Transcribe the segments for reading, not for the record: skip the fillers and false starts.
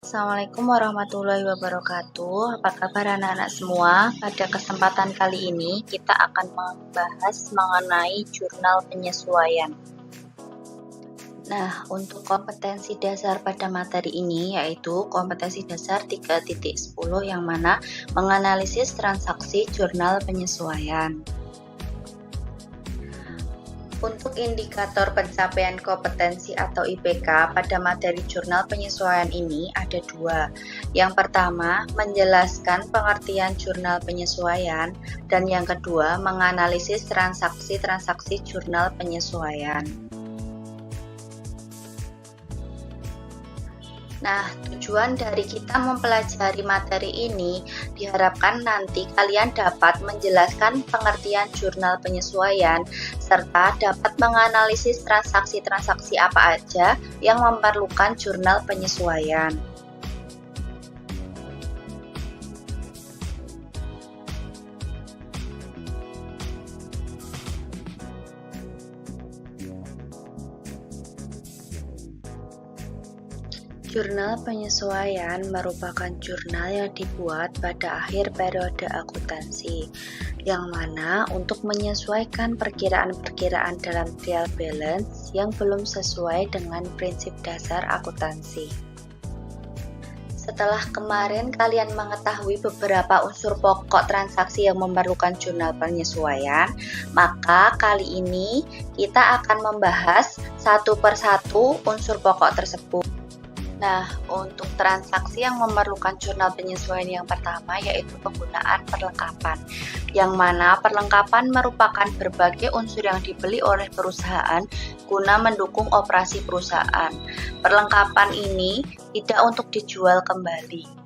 Assalamualaikum warahmatullahi wabarakatuh. Apa kabar anak-anak semua? Pada kesempatan kali ini kita akan membahas mengenai jurnal penyesuaian. Nah, untuk kompetensi dasar pada materi ini yaitu kompetensi dasar 3.10 yang mana menganalisis transaksi jurnal penyesuaian. Untuk indikator pencapaian kompetensi atau IPK pada materi jurnal penyesuaian ini ada dua. Yang pertama, menjelaskan pengertian jurnal penyesuaian, dan yang kedua, menganalisis transaksi-transaksi jurnal penyesuaian. Nah, tujuan dari kita mempelajari materi ini diharapkan nanti kalian dapat menjelaskan pengertian jurnal penyesuaian serta dapat menganalisis transaksi-transaksi apa aja yang memerlukan jurnal penyesuaian. Jurnal penyesuaian merupakan jurnal yang dibuat pada akhir periode akuntansi, yang mana untuk menyesuaikan perkiraan-perkiraan dalam trial balance yang belum sesuai dengan prinsip dasar akuntansi. Setelah kemarin kalian mengetahui beberapa unsur pokok transaksi yang memerlukan jurnal penyesuaian, maka kali ini kita akan membahas satu persatu unsur pokok tersebut. Nah, untuk transaksi yang memerlukan jurnal penyesuaian yang pertama yaitu penggunaan perlengkapan, yang mana perlengkapan merupakan berbagai unsur yang dibeli oleh perusahaan guna mendukung operasi perusahaan. Perlengkapan ini tidak untuk dijual kembali.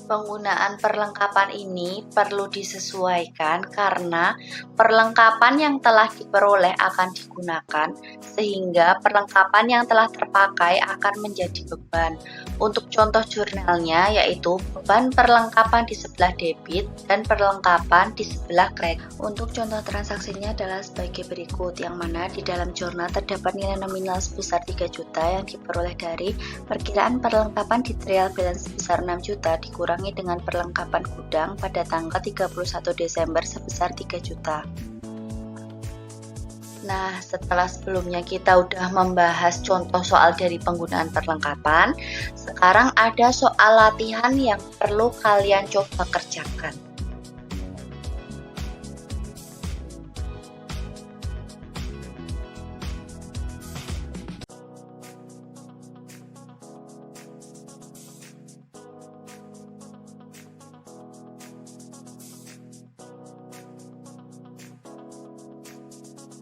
Penggunaan perlengkapan ini perlu disesuaikan karena perlengkapan yang telah diperoleh akan digunakan, sehingga perlengkapan yang telah terpakai akan menjadi beban. Untuk contoh jurnalnya yaitu beban perlengkapan di sebelah debit dan perlengkapan di sebelah kredit. Untuk contoh transaksinya adalah sebagai berikut, yang mana di dalam jurnal terdapat nilai nominal sebesar 3 juta yang diperoleh dari perkiraan perlengkapan di trial balance sebesar 6 juta dikurangi dengan perlengkapan gudang pada tanggal 31 Desember sebesar 3 juta. Nah, setelah sebelumnya kita udah membahas contoh soal dari penggunaan perlengkapan, sekarang ada soal latihan yang perlu kalian coba kerjakan.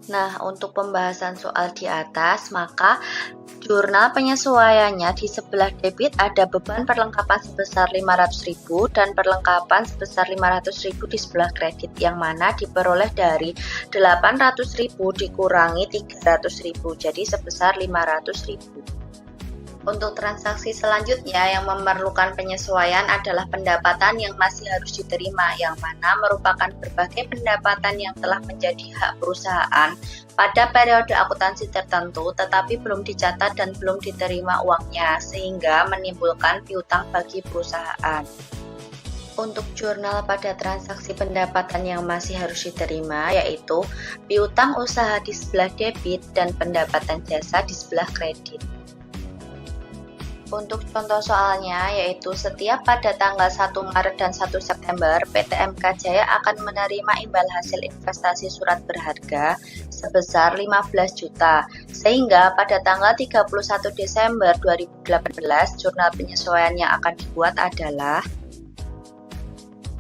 Nah, untuk pembahasan soal di atas, maka jurnal penyesuaiannya di sebelah debit ada beban perlengkapan sebesar 500.000 dan perlengkapan sebesar 500.000 di sebelah kredit, yang mana diperoleh dari 800.000 dikurangi 300.000, jadi sebesar 500.000. Untuk transaksi selanjutnya yang memerlukan penyesuaian adalah pendapatan yang masih harus diterima, yang mana merupakan berbagai pendapatan yang telah menjadi hak perusahaan pada periode akuntansi tertentu tetapi belum dicatat dan belum diterima uangnya, sehingga menimbulkan piutang bagi perusahaan. Untuk jurnal pada transaksi pendapatan yang masih harus diterima yaitu piutang usaha di sebelah debit dan pendapatan jasa di sebelah kredit. Untuk contoh soalnya yaitu setiap pada tanggal 1 Maret dan 1 September PT MK Jaya akan menerima imbal hasil investasi surat berharga sebesar 15 juta, sehingga pada tanggal 31 Desember 2018 jurnal penyesuaian yang akan dibuat adalah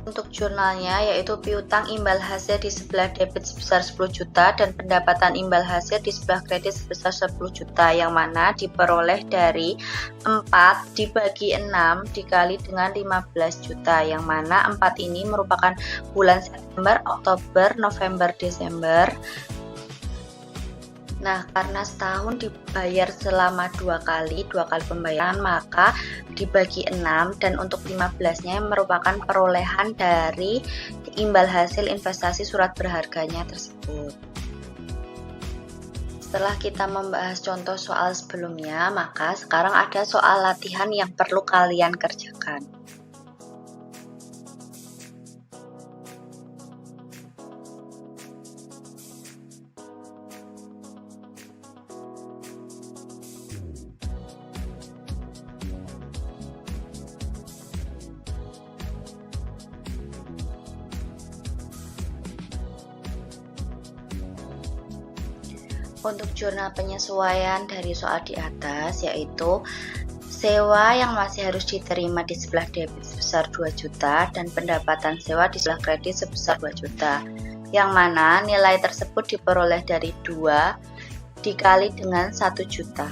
untuk jurnalnya yaitu piutang imbal hasil di sebelah debit sebesar 10 juta dan pendapatan imbal hasil di sebelah kredit sebesar 10 juta, yang mana diperoleh dari 4 dibagi 6 dikali dengan 15 juta, yang mana 4 ini merupakan bulan September, Oktober, November, Desember. Nah, karena setahun dibayar selama dua kali pembayaran, maka dibagi 6, dan untuk 15-nya merupakan perolehan dari imbal hasil investasi surat berharganya tersebut. Setelah kita membahas contoh soal sebelumnya, maka sekarang ada soal latihan yang perlu kalian kerjakan. Untuk jurnal penyesuaian dari soal di atas, yaitu sewa yang masih harus diterima di sebelah debit sebesar 2 juta dan pendapatan sewa di sebelah kredit sebesar 2 juta, yang mana nilai tersebut diperoleh dari 2 dikali dengan 1 juta.